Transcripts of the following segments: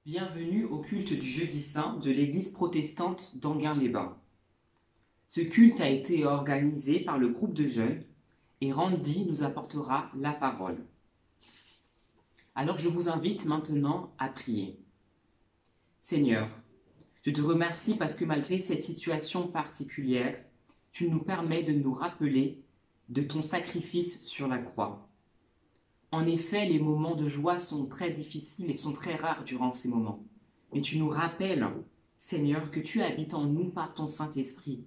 Bienvenue au culte du Jeudi Saint de l'Église protestante d'Enghien-les-Bains. Ce culte a été organisé par le groupe de jeunes et Randy nous apportera la parole. Alors je vous invite maintenant à prier. Seigneur, je te remercie parce que malgré cette situation particulière, tu nous permets de nous rappeler de ton sacrifice sur la croix. En effet, les moments de joie sont très difficiles et sont très rares durant ces moments. Mais tu nous rappelles, Seigneur, que tu habites en nous par ton Saint-Esprit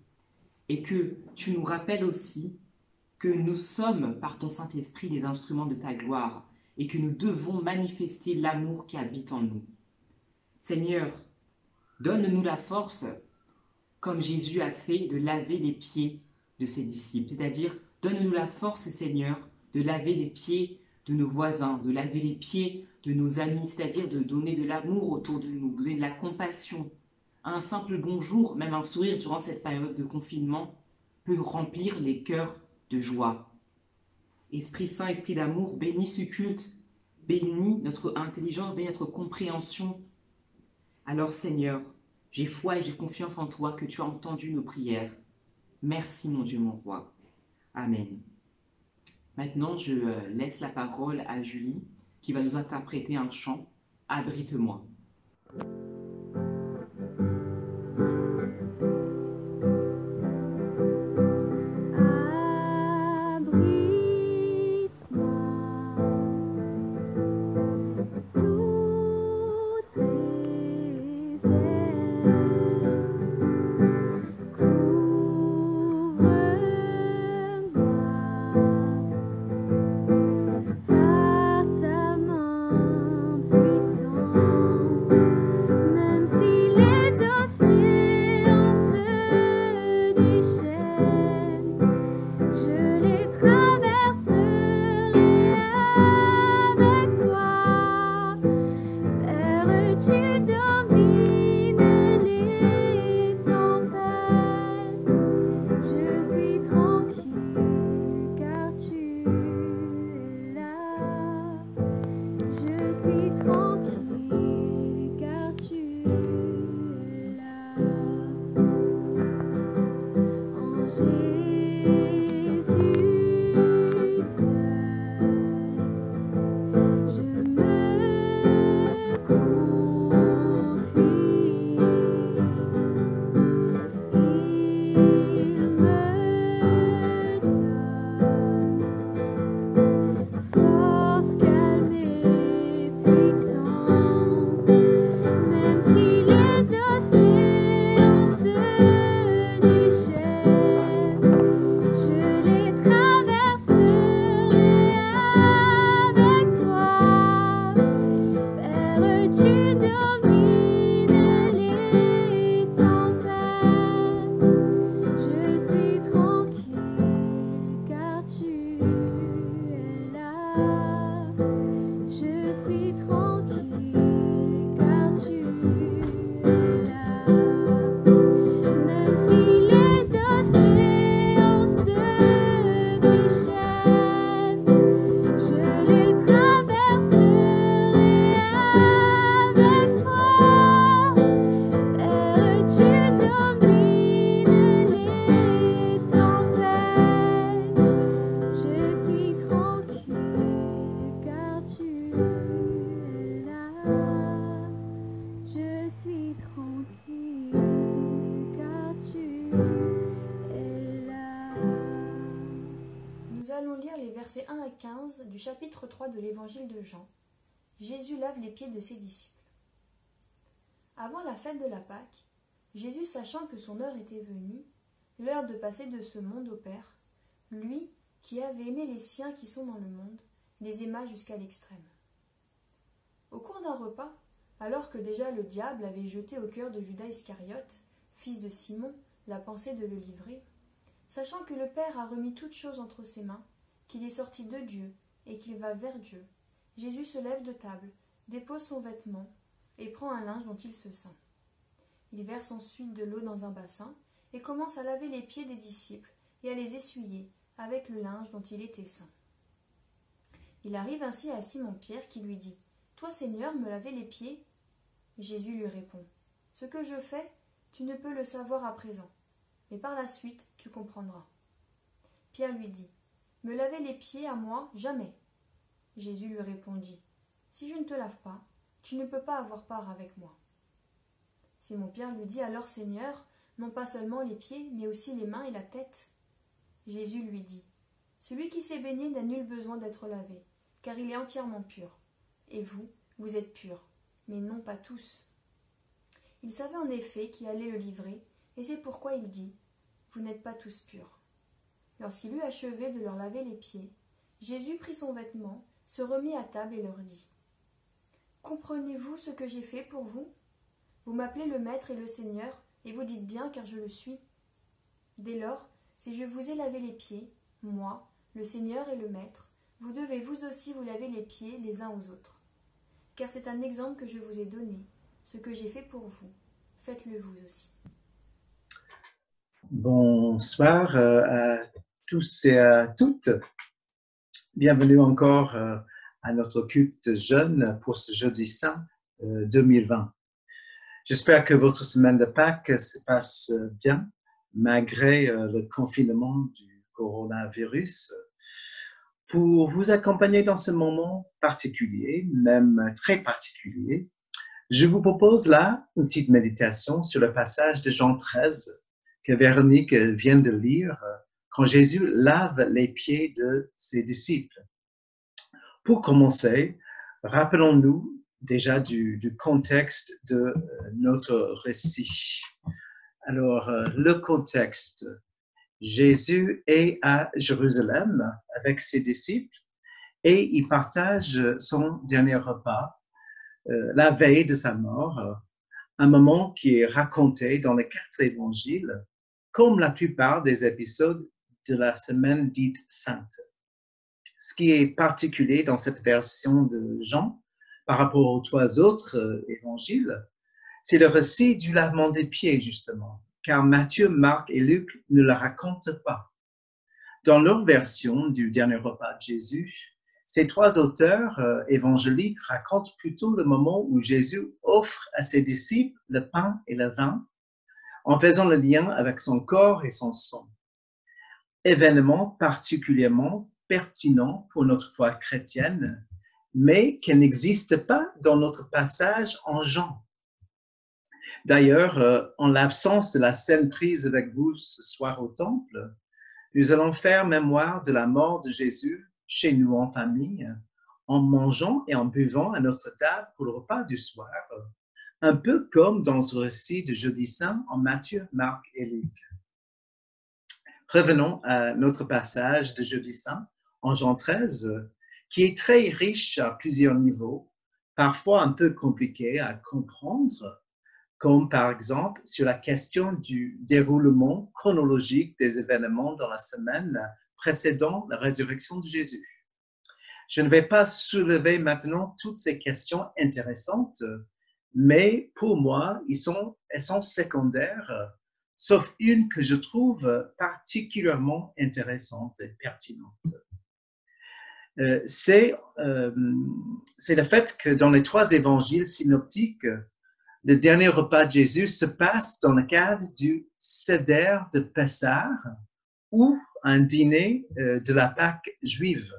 et que tu nous rappelles aussi que nous sommes par ton Saint-Esprit les instruments de ta gloire et que nous devons manifester l'amour qui habite en nous. Seigneur, donne-nous la force, comme Jésus a fait, de laver les pieds de ses disciples. C'est-à-dire, donne-nous la force, Seigneur, de laver les pieds de nos voisins, de laver les pieds de nos amis, c'est-à-dire de donner de l'amour autour de nous, donner de la compassion. Un simple bonjour, même un sourire durant cette période de confinement peut remplir les cœurs de joie. Esprit Saint, Esprit d'amour, bénis ce culte, bénis notre intelligence, bénis notre compréhension. Alors Seigneur, j'ai foi et j'ai confiance en toi que tu as entendu nos prières. Merci mon Dieu, mon roi. Amen. Maintenant, je laisse la parole à Julie qui va nous interpréter un chant « Abrite-moi ». Nous allons lire les versets 1 à 15 du chapitre 3 de l'évangile de Jean. Jésus lave les pieds de ses disciples. Avant la fête de la Pâque, Jésus, sachant que son heure était venue, l'heure de passer de ce monde au Père, lui qui avait aimé les siens qui sont dans le monde, les aima jusqu'à l'extrême. Au cours d'un repas, alors que déjà le diable avait jeté au cœur de Judas Iscariote, fils de Simon, la pensée de le livrer, sachant que le Père a remis toutes choses entre ses mains, qu'il est sorti de Dieu et qu'il va vers Dieu, Jésus se lève de table, dépose son vêtement et prend un linge dont il se ceint. Il verse ensuite de l'eau dans un bassin et commence à laver les pieds des disciples et à les essuyer avec le linge dont il était ceint. Il arrive ainsi à Simon-Pierre qui lui dit « Toi, Seigneur, me laver les pieds ?» Jésus lui répond, « Ce que je fais, tu ne peux le savoir à présent, mais par la suite tu comprendras. » Pierre lui dit, « Me laver les pieds à moi, jamais. » Jésus lui répondit, « Si je ne te lave pas, tu ne peux pas avoir part avec moi. » Simon-Pierre lui dit alors, « Seigneur, non pas seulement les pieds, mais aussi les mains et la tête. » Jésus lui dit, « Celui qui s'est baigné n'a nul besoin d'être lavé, car il est entièrement pur. Et vous, vous êtes purs, mais non pas tous. » Il savait en effet qui allait le livrer, et c'est pourquoi il dit, « Vous n'êtes pas tous purs. » Lorsqu'il eut achevé de leur laver les pieds, Jésus prit son vêtement, se remit à table et leur dit, « Comprenez-vous ce que j'ai fait pour vous? Vous m'appelez le Maître et le Seigneur, et vous dites bien car je le suis. Dès lors, si je vous ai lavé les pieds, moi, le Seigneur et le Maître, vous devez vous aussi vous laver les pieds les uns aux autres. Car c'est un exemple que je vous ai donné, ce que j'ai fait pour vous, faites-le vous aussi. » Bonsoir à tous et à toutes. Bienvenue encore à notre culte jeune pour ce Jeudi Saint 2020. J'espère que votre semaine de Pâques se passe bien, malgré le confinement du coronavirus. Pour vous accompagner dans ce moment particulier, même très particulier, je vous propose là une petite méditation sur le passage de Jean 13 que Véronique vient de lire quand Jésus lave les pieds de ses disciples. Pour commencer, rappelons-nous déjà du contexte de notre récit. Alors, le contexte, Jésus est à Jérusalem avec ses disciples et il partage son dernier repas la veille de sa mort, un moment qui est raconté dans les 4 évangiles, comme la plupart des épisodes de la semaine dite sainte. Ce qui est particulier dans cette version de Jean, par rapport aux 3 autres évangiles, c'est le récit du lavement des pieds, justement, car Matthieu, Marc et Luc ne le racontent pas. Dans leur version du dernier repas de Jésus, ces 3 auteurs évangéliques racontent plutôt le moment où Jésus offre à ses disciples le pain et le vin, en faisant le lien avec son corps et son sang. Événement particulièrement pertinent pour notre foi chrétienne, mais qui n'existe pas dans notre passage en Jean. D'ailleurs, en l'absence de la scène prise avec vous ce soir au temple, nous allons faire mémoire de la mort de Jésus chez nous en famille, en mangeant et en buvant à notre table pour le repas du soir, un peu comme dans ce récit de Jeudi Saint en Matthieu, Marc et Luc. Revenons à notre passage de Jeudi Saint en Jean 13, qui est très riche à plusieurs niveaux, parfois un peu compliqué à comprendre, comme par exemple sur la question du déroulement chronologique des événements dans la semaine précédant la résurrection de Jésus. Je ne vais pas soulever maintenant toutes ces questions intéressantes, mais pour moi, elles sont secondaires, sauf une que je trouve particulièrement intéressante et pertinente. C'est le fait que dans les 3 évangiles synoptiques, le dernier repas de Jésus se passe dans le cadre du Seder de Pessah ou un dîner de la Pâque juive,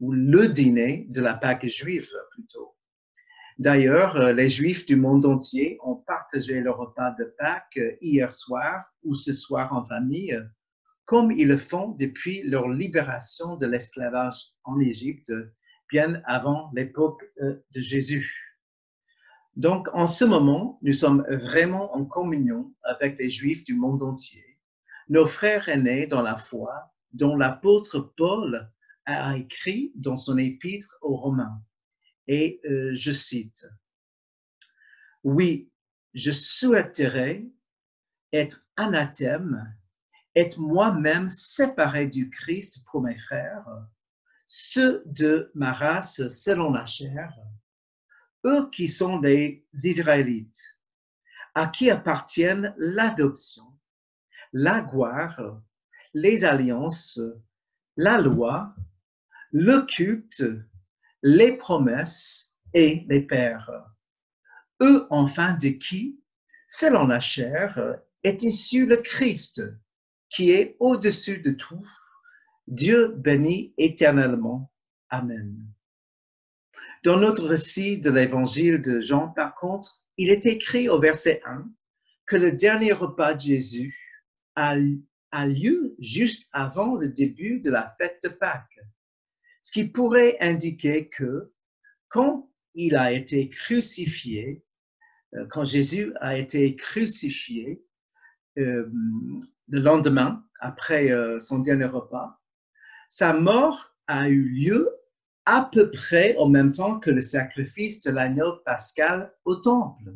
ou le dîner de la Pâque juive plutôt. D'ailleurs, les Juifs du monde entier ont partagé le repas de Pâques hier soir ou ce soir en famille, comme ils le font depuis leur libération de l'esclavage en Égypte, bien avant l'époque de Jésus. Donc, en ce moment, nous sommes vraiment en communion avec les Juifs du monde entier, nos frères aînés dans la foi, dont l'apôtre Paul a écrit dans son épître aux Romains. Et je cite, « Oui, je souhaiterais être anathème, être moi-même séparé du Christ pour mes frères, ceux de ma race selon la chair, eux qui sont les Israélites, à qui appartiennent l'adoption, la gloire, les alliances, la loi, le culte, les promesses et les pères. eux enfin de qui, selon la chair, est issu le Christ, qui est au-dessus de tout, Dieu béni éternellement. Amen. Dans notre récit de l'évangile de Jean, par contre, il est écrit au verset 1 que le dernier repas de Jésus a lieu juste avant le début de la fête de Pâques, ce qui pourrait indiquer que quand il a été crucifié, quand Jésus a été crucifié le lendemain, après son dernier repas, sa mort a eu lieu à peu près en même temps que le sacrifice de l'agneau pascal au temple.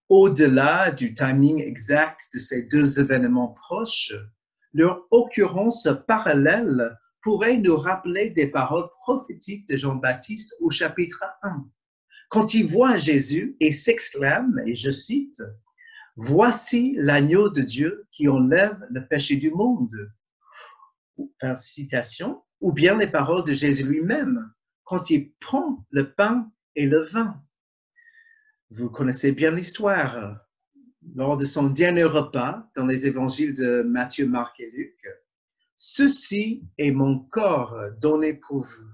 Au-delà du timing exact de ces deux événements proches, leur occurrence parallèle pourrait nous rappeler des paroles prophétiques de Jean-Baptiste au chapitre 1. Quand il voit Jésus et s'exclame, et je cite, « Voici l'agneau de Dieu qui enlève le péché du monde ». Fin de citation, ou bien les paroles de Jésus lui-même, quand il prend le pain et le vin. Vous connaissez bien l'histoire. Lors de son dernier repas dans les évangiles de Matthieu, Marc et Luc, « Ceci est mon corps donné pour vous.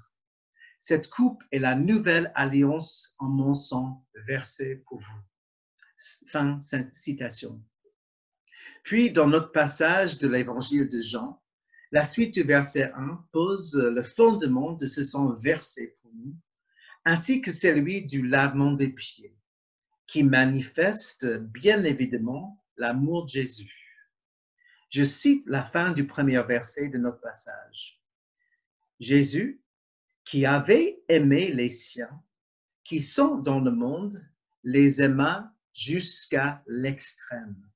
Cette coupe est la nouvelle alliance en mon sang versé pour vous. » Fin de citation. Puis, dans notre passage de l'évangile de Jean, la suite du verset 1 pose le fondement de ce sang versé pour nous, ainsi que celui du lavement des pieds, qui manifeste bien évidemment l'amour de Jésus. Je cite la fin du premier verset de notre passage. Jésus, qui avait aimé les siens, qui sont dans le monde, les aima jusqu'à l'extrême.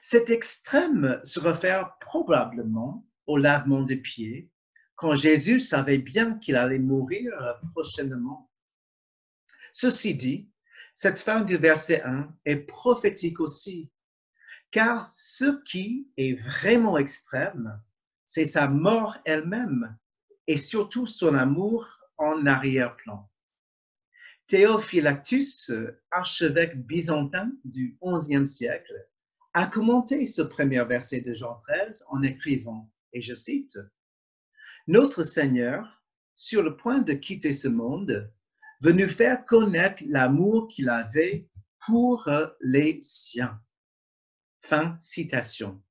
Cet extrême se réfère probablement au lavement des pieds, quand Jésus savait bien qu'il allait mourir prochainement. Ceci dit, cette fin du verset 1 est prophétique aussi, car ce qui est vraiment extrême, c'est sa mort elle-même et surtout son amour en arrière-plan. Théophylactus, archevêque byzantin du XIe siècle, a commenté ce premier verset de Jean 13 en écrivant, et je cite, « Notre Seigneur, sur le point de quitter ce monde, veut nous faire connaître l'amour qu'il avait pour les siens. » Fin citation.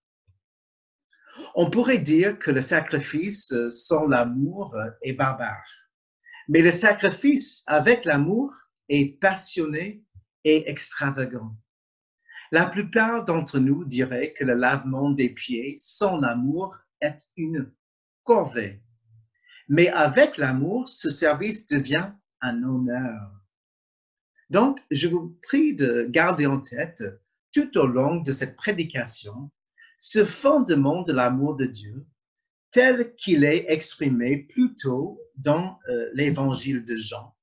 On pourrait dire que le sacrifice sans l'amour est barbare, mais le sacrifice avec l'amour est passionné et extravagant. La plupart d'entre nous diraient que le lavement des pieds sans l'amour est une corvée. Mais avec l'amour, ce service devient un honneur. Donc, je vous prie de garder en tête, tout au long de cette prédication, ce fondement de l'amour de Dieu, tel qu'il est exprimé plus tôt dans l'évangile de Jean.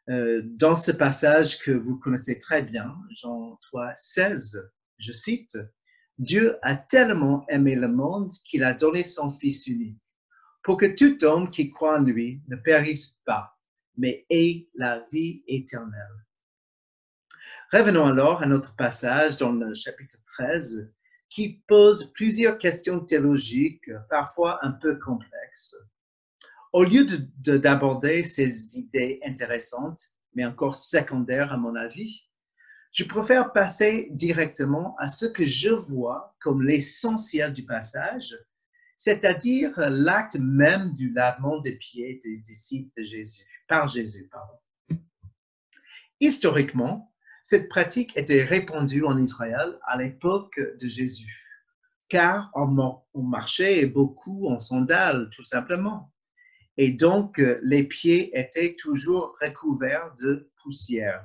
Dans ce passage que vous connaissez très bien, Jean 3, 16, je cite, « Dieu a tellement aimé le monde qu'il a donné son Fils unique, pour que tout homme qui croit en lui ne périsse pas, mais ait la vie éternelle. » Revenons alors à notre passage dans le chapitre 13, qui pose plusieurs questions théologiques, parfois un peu complexes. Au lieu d'aborder ces idées intéressantes, mais encore secondaires à mon avis, je préfère passer directement à ce que je vois comme l'essentiel du passage, c'est-à-dire l'acte même du lavement des pieds des disciples de Jésus, par Jésus. Historiquement, cette pratique était répandue en Israël à l'époque de Jésus, car on marchait beaucoup en sandales, tout simplement. Et donc, les pieds étaient toujours recouverts de poussière.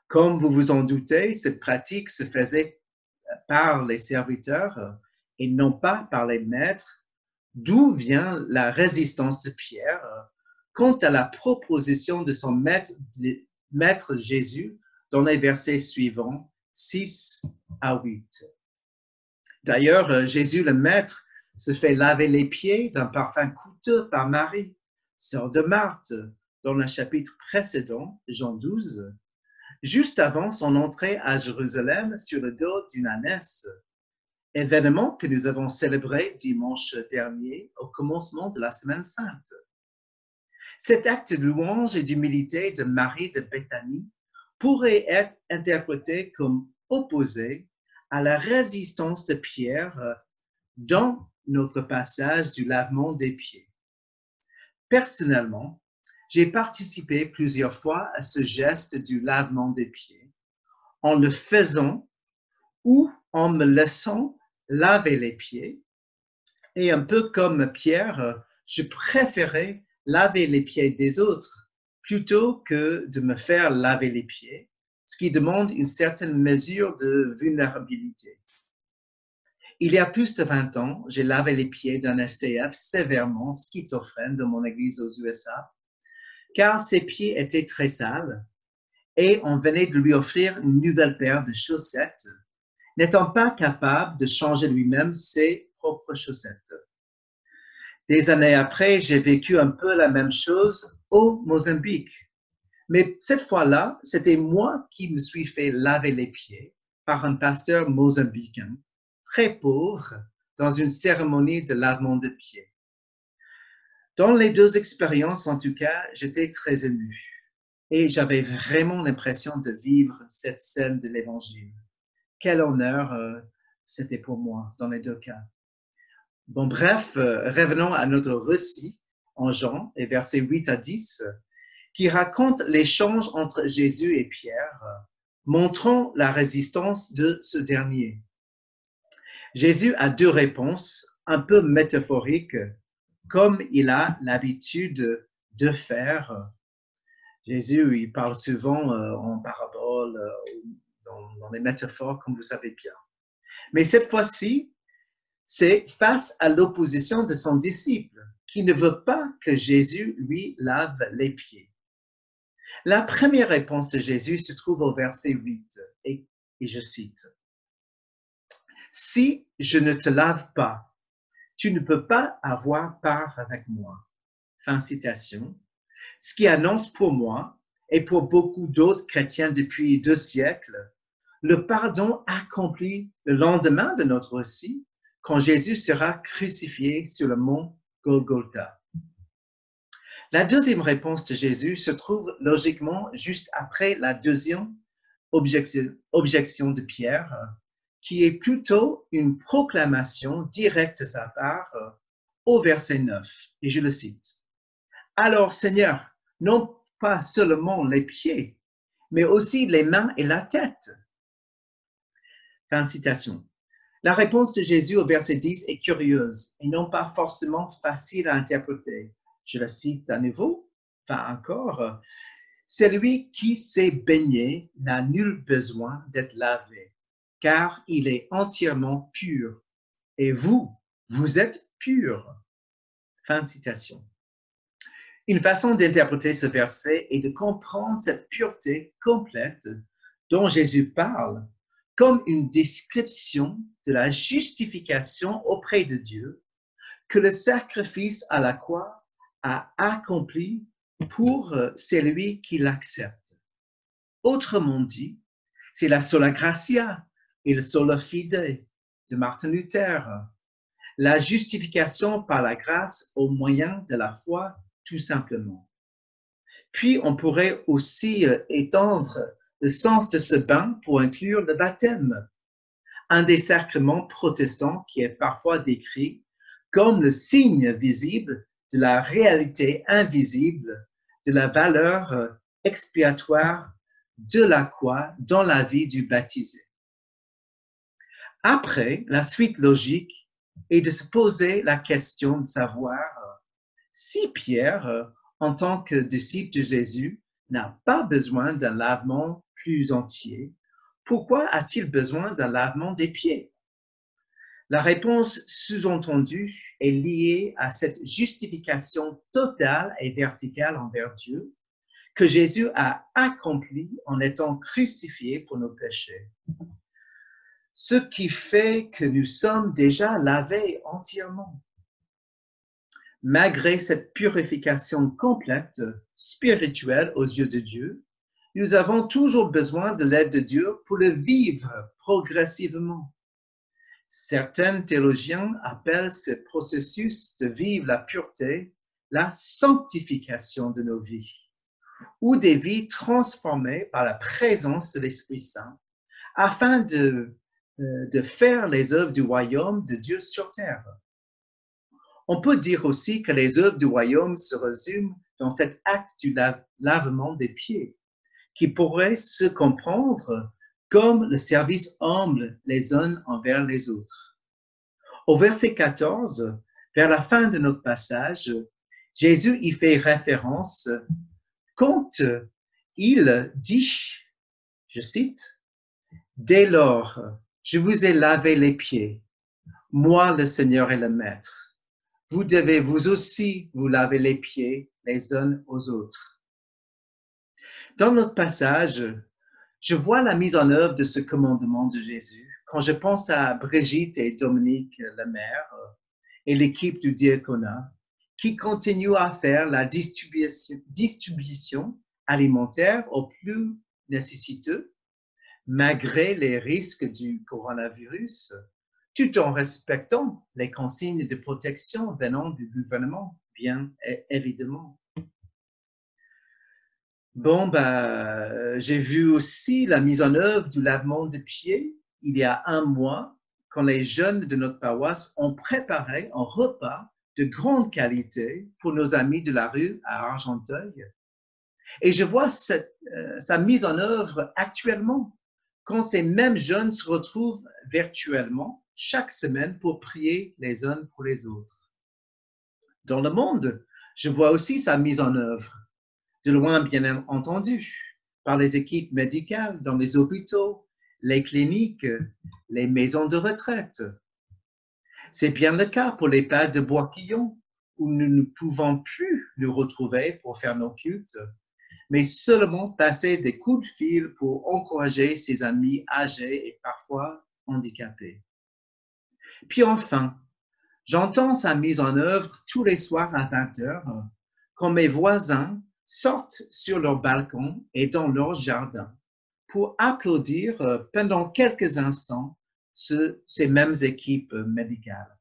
Comme vous vous en doutez, cette pratique se faisait par les serviteurs et non pas par les maîtres, d'où vient la résistance de Pierre quant à la proposition de son maître Jésus dans les versets suivants, 6 à 8. D'ailleurs, Jésus le maître se fait laver les pieds d'un parfum coûteux par Marie, sœur de Marthe, dans le chapitre précédent, Jean 12, juste avant son entrée à Jérusalem sur le dos d'une ânesse, événement que nous avons célébré dimanche dernier au commencement de la Semaine Sainte. Cet acte de louange et d'humilité de Marie de Béthanie pourrait être interprété comme opposé à la résistance de Pierre dans notre passage du lavement des pieds. Personnellement, j'ai participé plusieurs fois à ce geste du lavement des pieds en le faisant ou en me laissant laver les pieds. Et un peu comme Pierre, je préférais laver les pieds des autres plutôt que de me faire laver les pieds, ce qui demande une certaine mesure de vulnérabilité. Il y a plus de 20 ans, j'ai lavé les pieds d'un SDF sévèrement schizophrène de mon église aux USA, car ses pieds étaient très sales et on venait de lui offrir une nouvelle paire de chaussettes, n'étant pas capable de changer lui-même ses propres chaussettes. Des années après, j'ai vécu un peu la même chose au Mozambique. Mais cette fois-là, c'était moi qui me suis fait laver les pieds par un pasteur mozambicain, très pauvre, dans une cérémonie de lavement de pieds. Dans les deux expériences, en tout cas, j'étais très ému et j'avais vraiment l'impression de vivre cette scène de l'Évangile. Quel honneur c'était pour moi dans les deux cas. Bon, bref, revenons à notre récit en Jean, et versets 8 à 10, qui raconte l'échange entre Jésus et Pierre, montrant la résistance de ce dernier. Jésus a deux réponses un peu métaphoriques, comme il a l'habitude de faire. Jésus, il parle souvent en parabole, dans les métaphores, comme vous savez bien. Mais cette fois-ci, c'est face à l'opposition de son disciple, qui ne veut pas que Jésus lui lave les pieds. La première réponse de Jésus se trouve au verset 8, et je cite, « Si je ne te lave pas, tu ne peux pas avoir part avec moi. » Fin citation. Ce qui annonce pour moi, et pour beaucoup d'autres chrétiens depuis 2 siècles, le pardon accompli le lendemain de notre récit, quand Jésus sera crucifié sur le mont Golgotha. La deuxième réponse de Jésus se trouve logiquement juste après la deuxième objection de Pierre, qui est plutôt une proclamation directe de sa part au verset 9, et je le cite. « Alors, Seigneur, non pas seulement les pieds, mais aussi les mains et la tête. » Fin citation. La réponse de Jésus au verset 10 est curieuse et non pas forcément facile à interpréter. Je la cite à nouveau, enfin encore. « Celui qui s'est baigné n'a nul besoin d'être lavé, car il est entièrement pur. Et vous êtes purs. » Fin citation. Une façon d'interpréter ce verset est de comprendre cette pureté complète dont Jésus parle comme une description de la justification auprès de Dieu que le sacrifice à la croix a accompli pour celui qui l'accepte. Autrement dit, c'est la sola gratia et le sola fide de Martin Luther, la justification par la grâce au moyen de la foi, tout simplement. Puis, on pourrait aussi étendre le sens de ce bain pour inclure le baptême, un des sacrements protestants qui est parfois décrit comme le signe visible de la réalité invisible de la valeur expiatoire de la croix dans la vie du baptisé. Après, la suite logique est de se poser la question de savoir si Pierre, en tant que disciple de Jésus, n'a pas besoin d'un lavement plus entier, pourquoi a-t-il besoin d'un lavement des pieds? La réponse sous-entendue est liée à cette justification totale et verticale envers Dieu que Jésus a accomplie en étant crucifié pour nos péchés. Ce qui fait que nous sommes déjà lavés entièrement. Malgré cette purification complète, spirituelle aux yeux de Dieu, nous avons toujours besoin de l'aide de Dieu pour le vivre progressivement. Certains théologiens appellent ce processus de vivre la pureté la sanctification de nos vies, ou des vies transformées par la présence de l'Esprit Saint, afin de faire les œuvres du royaume de Dieu sur terre. On peut dire aussi que les œuvres du royaume se résument dans cet acte du lavement des pieds, qui pourrait se comprendre comme le service humble les uns envers les autres. Au verset 14, vers la fin de notre passage, Jésus y fait référence quand il dit, je cite, « Dès lors, je vous ai lavé les pieds, moi le Seigneur et le Maître. Vous devez vous aussi vous laver les pieds les uns aux autres. » Dans notre passage, je vois la mise en œuvre de ce commandement de Jésus quand je pense à Brigitte et Dominique Lemaire et l'équipe du diaconat qui continuent à faire la distribution alimentaire aux plus nécessiteux malgré les risques du coronavirus, tout en respectant les consignes de protection venant du gouvernement, bien évidemment. Bon, j'ai vu aussi la mise en œuvre du lavement de pieds il y a un mois, quand les jeunes de notre paroisse ont préparé un repas de grande qualité pour nos amis de la rue à Argenteuil. Et je vois sa mise en œuvre actuellement, quand ces mêmes jeunes se retrouvent virtuellement chaque semaine pour prier les uns pour les autres. Dans le monde, je vois aussi sa mise en œuvre, de loin bien entendu, par les équipes médicales dans les hôpitaux, les cliniques, les maisons de retraite. C'est bien le cas pour l'EHPAD de Bois-Quillon, où nous ne pouvons plus nous retrouver pour faire nos cultes, mais seulement passer des coups de fil pour encourager ses amis âgés et parfois handicapés. Puis enfin, j'entends sa mise en œuvre tous les soirs à 20h, quand mes voisins sortent sur leur balcon et dans leur jardin pour applaudir pendant quelques instants ces mêmes équipes médicales.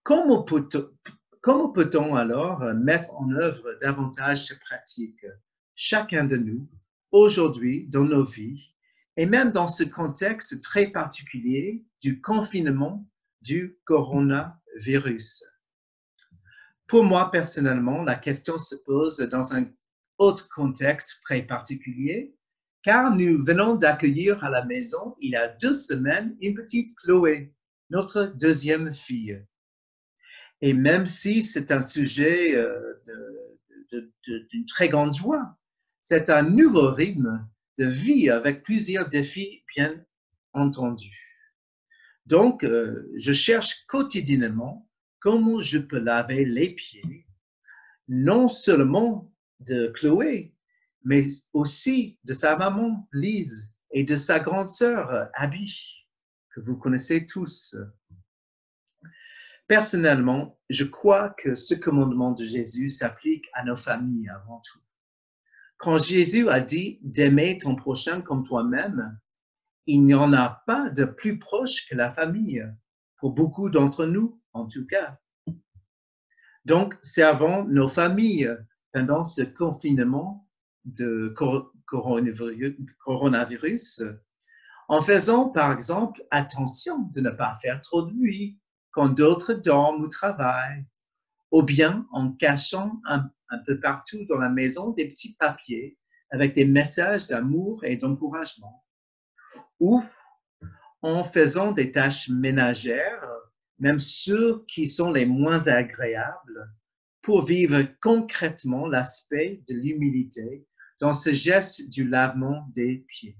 Comment peut-on alors mettre en œuvre davantage ces pratiques, chacun de nous, aujourd'hui, dans nos vies, et même dans ce contexte très particulier du confinement du coronavirus? Pour moi, personnellement, la question se pose dans un autre contexte très particulier, car nous venons d'accueillir à la maison, il y a 2 semaines, une petite Chloé, notre deuxième fille. Et même si c'est un sujet d'une très grande joie, c'est un nouveau rythme de vie avec plusieurs défis, bien entendu. Donc, je cherche quotidiennement comment je peux laver les pieds, non seulement de Chloé, mais aussi de sa maman, Lise, et de sa grande sœur, Abby, que vous connaissez tous. Personnellement, je crois que ce commandement de Jésus s'applique à nos familles avant tout. Quand Jésus a dit d'aimer ton prochain comme toi-même, il n'y en a pas de plus proche que la famille, pour beaucoup d'entre nous, en tout cas. Donc, servons nos familles pendant ce confinement de coronavirus, en faisant, par exemple, attention de ne pas faire trop de bruit quand d'autres dorment ou travaillent, ou bien en cachant un peu partout dans la maison des petits papiers avec des messages d'amour et d'encouragement, ou en faisant des tâches ménagères, même ceux qui sont les moins agréables, pour vivre concrètement l'aspect de l'humilité dans ce geste du lavement des pieds.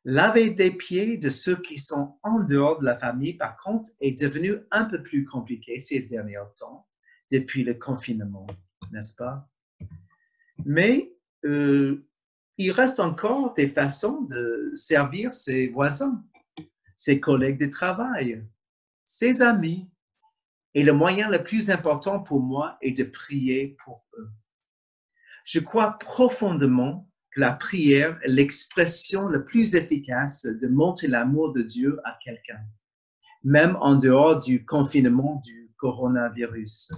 Laver des pieds de ceux qui sont en dehors de la famille, par contre, est devenu un peu plus compliqué ces derniers temps, depuis le confinement, n'est-ce pas? Mais il reste encore des façons de servir ses voisins, ses collègues de travail, ses amis, Et le moyen le plus important pour moi est de prier pour eux. Je crois profondément que la prière est l'expression la plus efficace de montrer l'amour de Dieu à quelqu'un, même en dehors du confinement du coronavirus.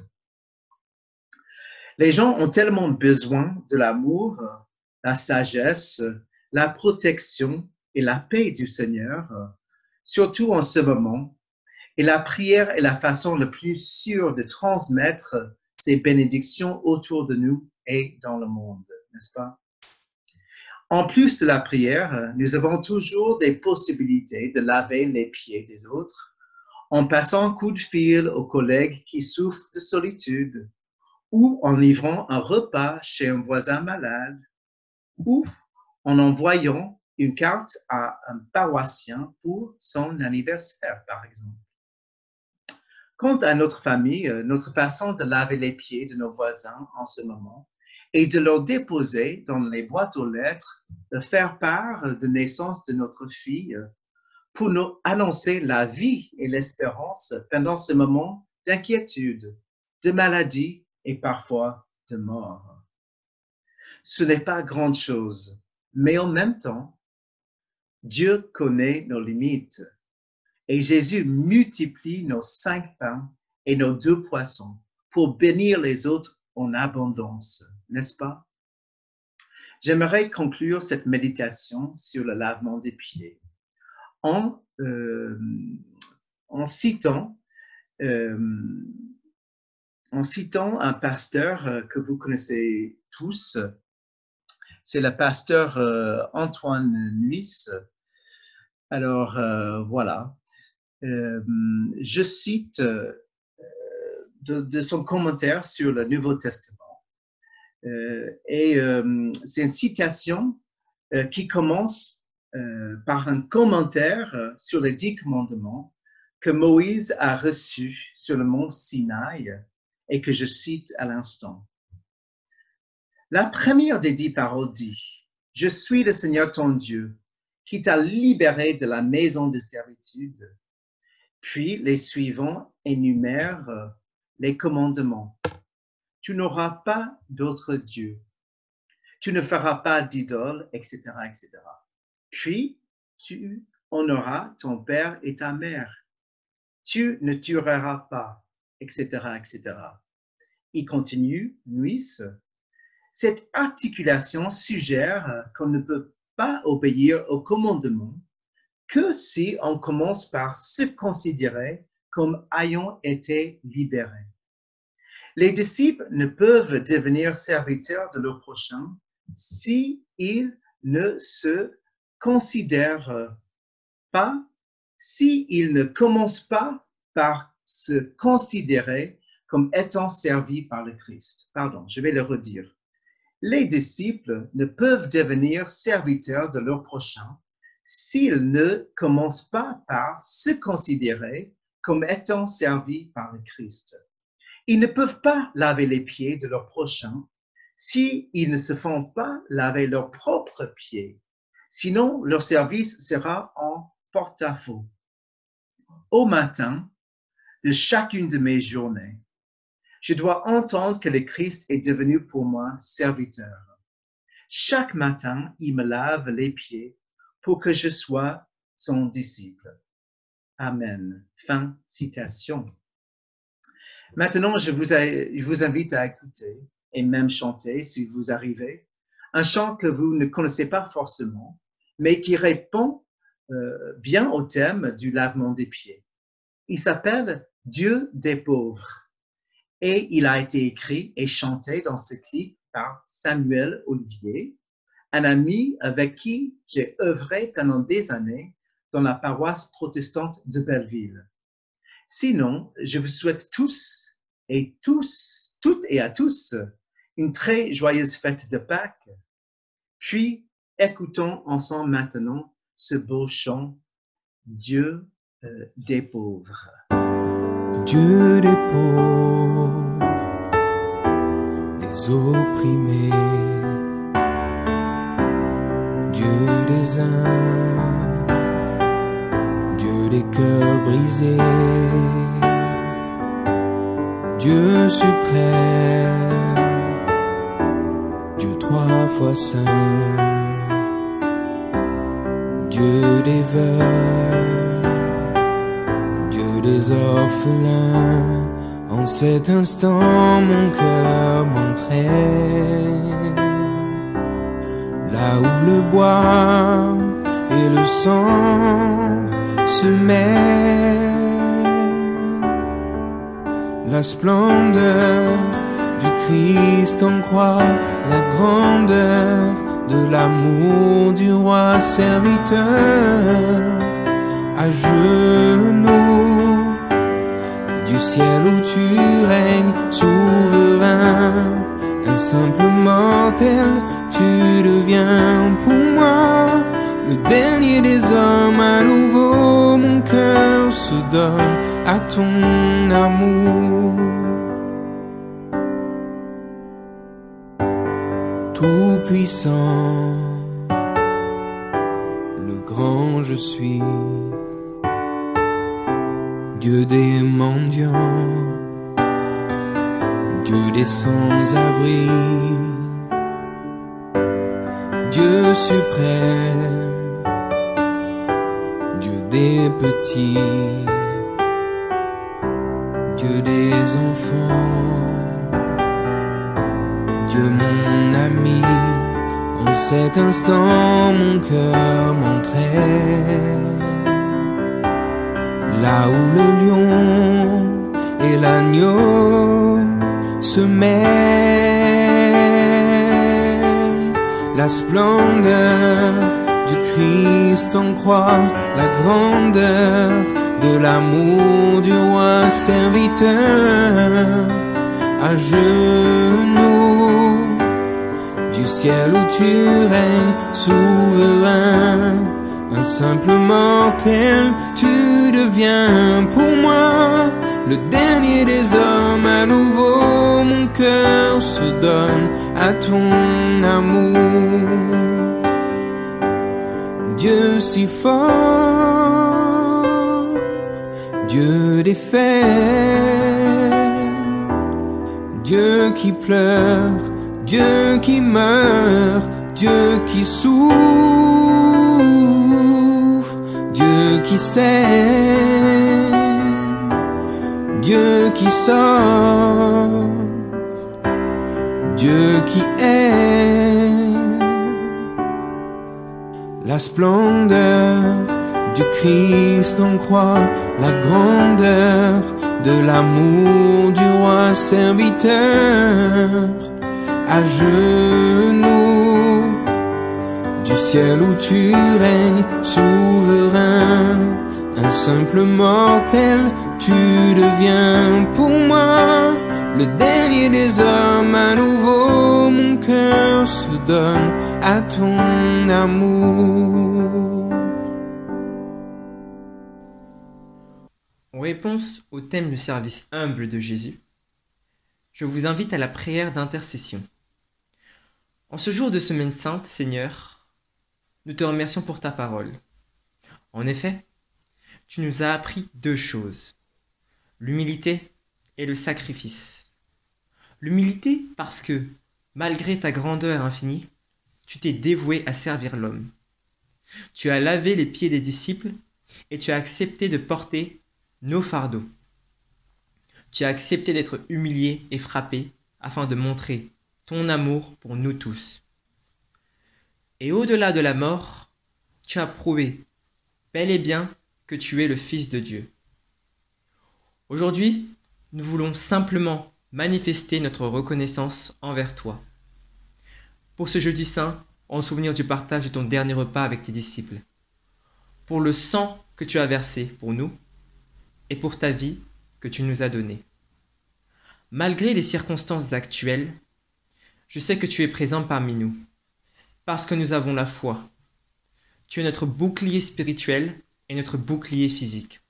Les gens ont tellement besoin de l'amour, la sagesse, la protection et la paix du Seigneur, surtout en ce moment. Et la prière est la façon la plus sûre de transmettre ces bénédictions autour de nous et dans le monde, n'est-ce pas? En plus de la prière, nous avons toujours des possibilités de laver les pieds des autres en passant un coup de fil aux collègues qui souffrent de solitude, ou en livrant un repas chez un voisin malade, ou en envoyant une carte à un paroissien pour son anniversaire, par exemple. Quant à notre famille, notre façon de laver les pieds de nos voisins en ce moment est de leur déposer dans les boîtes aux lettres, de faire part de naissance de notre fille pour nous annoncer la vie et l'espérance pendant ce moment d'inquiétude, de maladie et parfois de mort. Ce n'est pas grande chose, mais en même temps, Dieu connaît nos limites et Jésus multiplie nos 5 pains et nos 2 poissons pour bénir les autres en abondance, n'est-ce pas? J'aimerais conclure cette méditation sur le lavement des pieds en citant un pasteur que vous connaissez tous. C'est le pasteur Antoine Nuis. Alors, voilà. Je cite de son commentaire sur le Nouveau Testament. C'est une citation qui commence par un commentaire sur les 10 commandements que Moïse a reçus sur le mont Sinaï et que je cite à l'instant. La première des 10 paroles dit « Je suis le Seigneur ton Dieu, qui t'a libéré de la maison de servitude. » Puis les suivants énumèrent les commandements. « Tu n'auras pas d'autre Dieu. Tu ne feras pas d'idole, etc., etc. » Puis, tu honoreras ton père et ta mère. Tu ne tueras pas, etc., etc. Il continue, Nuis. Cette articulation suggère qu'on ne peut pas obéir au commandement que si on commence par se considérer comme ayant été libérés. Les disciples ne peuvent devenir serviteurs de leur prochain s'ils ne se considèrent pas, s'ils ne commencent pas par se considérer comme étant servis par le Christ. Pardon, je vais le redire. Les disciples ne peuvent devenir serviteurs de leur prochain s'ils ne commencent pas par se considérer comme étant servis par le Christ. Ils ne peuvent pas laver les pieds de leur prochain s'ils ne se font pas laver leurs propres pieds. Sinon, leur service sera en porte-à-faux. Au matin de chacune de mes journées, je dois entendre que le Christ est devenu pour moi serviteur. Chaque matin, il me lave les pieds pour que je sois son disciple. Amen. Fin citation. Maintenant, je vous invite à écouter et même chanter, si vous arrivez, un chant que vous ne connaissez pas forcément, mais qui répond bien au thème du lavement des pieds. Il s'appelle « Dieu des pauvres » et il a été écrit et chanté dans ce clip par Samuel Olivier, un ami avec qui j'ai œuvré pendant des années dans la paroisse protestante de Belleville. Sinon, je vous souhaite toutes et à tous, une très joyeuse fête de Pâques. Puis, écoutons ensemble maintenant ce beau chant, Dieu des pauvres. Dieu des pauvres, des opprimés, Dieu des humbles, Dieu des cœurs brisés, Dieu suprême, Dieu trois fois saint, Dieu des veuves, Dieu des orphelins. En cet instant, mon cœur m'entraîne là où le bois et le sang se mêlent. La splendeur du Christ en croix, la grandeur de l'amour du roi serviteur, à genoux du ciel où tu règnes souverain, un simple mortel, tu deviens pour moi le dernier des hommes. À nouveau mon cœur se donne à ton amour. Tout puissant, le grand je suis, Dieu des mendiants, Dieu des sans-abri, Dieu suprême, Dieu des petits, Dieu des enfants, Dieu mon ami. En cet instant mon cœur m'entraîne là où le lion et l'agneau se mêlent. La splendeur du Christ en croix, la grandeur de l'amour du roi serviteur, à genoux du ciel où tu règnes souverain, un simple mortel, tu deviens pour moi le dernier des hommes. À nouveau mon cœur se donne à ton amour. Dieu si fort, Dieu des fers, Dieu qui pleure, Dieu qui meurt, Dieu qui souffre, Dieu qui saigne, Dieu qui sauve, Dieu qui est. La splendeur du Christ en croix, la grandeur de l'amour du roi serviteur, à genoux du ciel où tu règnes souverain, un simple mortel, tu deviens pour moi le dernier des hommes. À nouveau mon cœur se donne à ton amour. En réponse au thème du service humble de Jésus, je vous invite à la prière d'intercession. En ce jour de Semaine Sainte, Seigneur, nous te remercions pour ta parole. En effet, tu nous as appris deux choses, l'humilité et le sacrifice. L'humilité parce que, malgré ta grandeur infinie, tu t'es dévoué à servir l'homme. Tu as lavé les pieds des disciples et tu as accepté de porter nos fardeaux. Tu as accepté d'être humilié et frappé afin de montrer ton amour pour nous tous. Et au-delà de la mort, tu as prouvé bel et bien que tu es le Fils de Dieu. Aujourd'hui, nous voulons simplement manifester notre reconnaissance envers toi. Pour ce jeudi saint, en souvenir du partage de ton dernier repas avec tes disciples, pour le sang que tu as versé pour nous et pour ta vie que tu nous as donnée. Malgré les circonstances actuelles, je sais que tu es présent parmi nous, parce que nous avons la foi. Tu es notre bouclier spirituel et notre bouclier physique.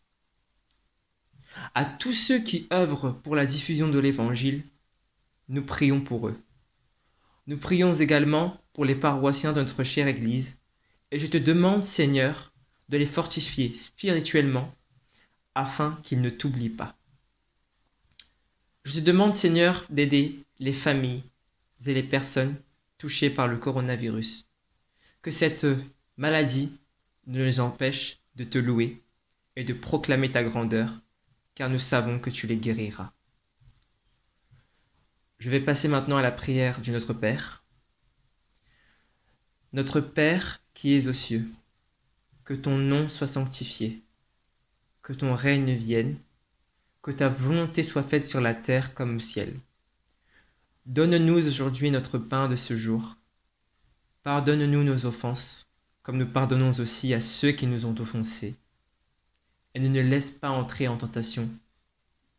À tous ceux qui œuvrent pour la diffusion de l'Évangile, nous prions pour eux. Nous prions également pour les paroissiens de notre chère Église, et je te demande, Seigneur, de les fortifier spirituellement, afin qu'ils ne t'oublient pas. Je te demande, Seigneur, d'aider les familles et les personnes touchées par le coronavirus. Que cette maladie ne les empêche de te louer et de proclamer ta grandeur, car nous savons que tu les guériras. Je vais passer maintenant à la prière du Notre Père. Notre Père qui es aux cieux, que ton nom soit sanctifié, que ton règne vienne, que ta volonté soit faite sur la terre comme au ciel. Donne-nous aujourd'hui notre pain de ce jour. Pardonne-nous nos offenses, comme nous pardonnons aussi à ceux qui nous ont offensés. Et ne nous laisse pas entrer en tentation,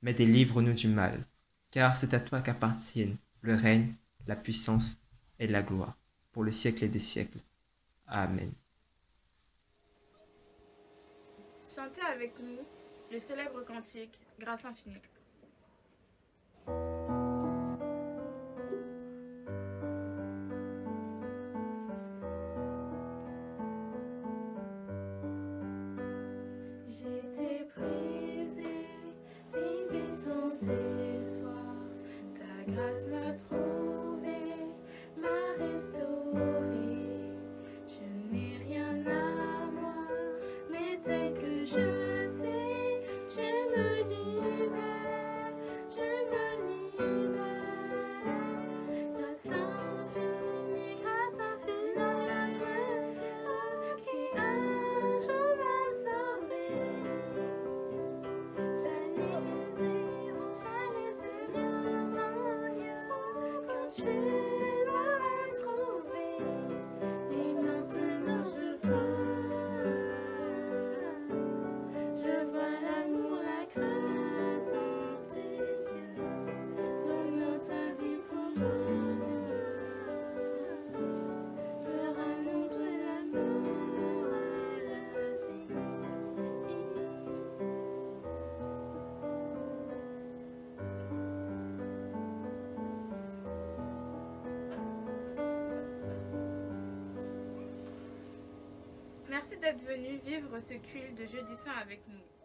mais délivre-nous du mal, car c'est à toi qu'appartiennent le règne, la puissance et la gloire, pour le siècle et des siècles. Amen. Chantez avec nous le célèbre cantique « Grâce infinie ». J'étais brisée, vivais sans espoir. Ta grâce m'a trouvée, m'a restaurée. Je n'ai rien à moi, mais tel que je suis, je me libère, je me libère. Grâce infinie, notre Dieu, qui un jour m'a sauvé. Quand tu m'as trouvé, et maintenant je vois l'amour, la grâce en tes yeux, donnant ta vie pour moi, le rameau de l'amour à la vie. Merci d'être venu vivre ce culte de Jeudi Saint avec nous.